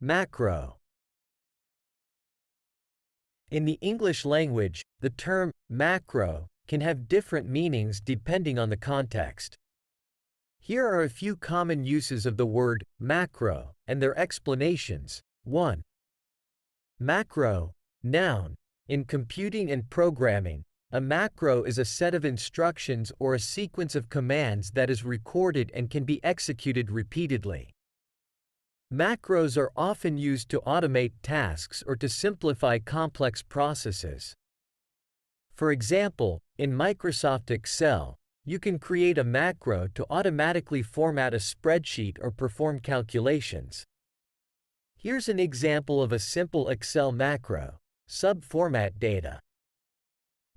Macro. In the English language, the term macro can have different meanings depending on the context. Here are a few common uses of the word macro and their explanations. 1. Macro, noun. In computing and programming, a macro is a set of instructions or a sequence of commands that is recorded and can be executed repeatedly. Macros are often used to automate tasks or to simplify complex processes. For example, in Microsoft Excel, you can create a macro to automatically format a spreadsheet or perform calculations. Here's an example of a simple Excel macro: FormatData.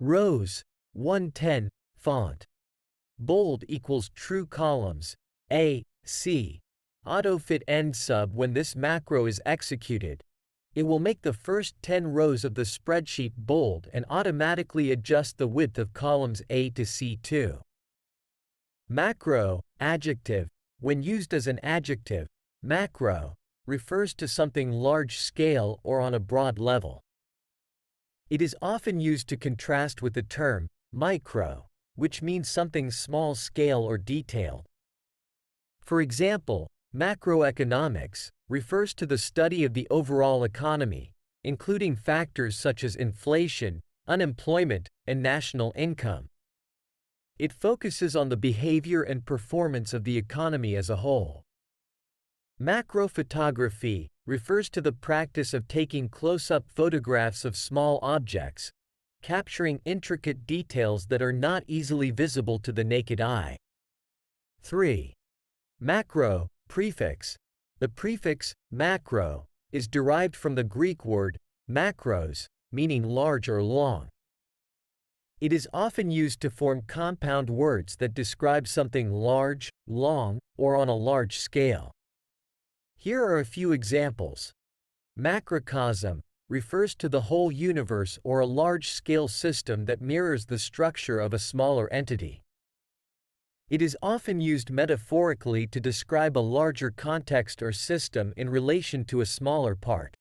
Rows 110, Font.Bold equals true columns A, C. AutoFit end sub. When this macro is executed, it will make the first 10 rows of the spreadsheet bold and automatically adjust the width of columns A to C2. Macro, adjective. When used as an adjective, macro refers to something large-scale or on a broad level. It is often used to contrast with the term micro, which means something small-scale or detailed. For example, macroeconomics refers to the study of the overall economy, including factors such as inflation, unemployment, and national income. It focuses on the behavior and performance of the economy as a whole. Macrophotography refers to the practice of taking close-up photographs of small objects, capturing intricate details that are not easily visible to the naked eye. 3. Macro, prefix. The prefix macro is derived from the Greek word makros, meaning large or long. It is often used to form compound words that describe something large, long, or on a large scale. Here are a few examples. Macrocosm refers to the whole universe or a large-scale system that mirrors the structure of a smaller entity. It is often used metaphorically to describe a larger context or system in relation to a smaller part.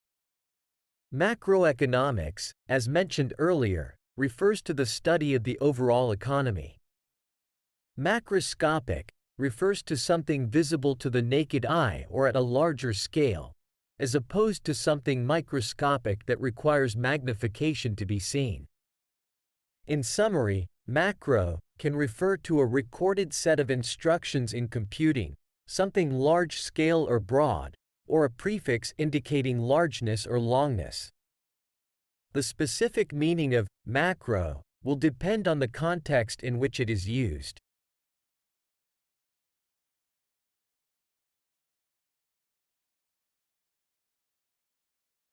Macroeconomics, as mentioned earlier, refers to the study of the overall economy. Macroscopic refers to something visible to the naked eye or at a larger scale, as opposed to something microscopic that requires magnification to be seen. In summary, macro can refer to a recorded set of instructions in computing, something large-scale or broad, or a prefix indicating largeness or longness. The specific meaning of macro will depend on the context in which it is used.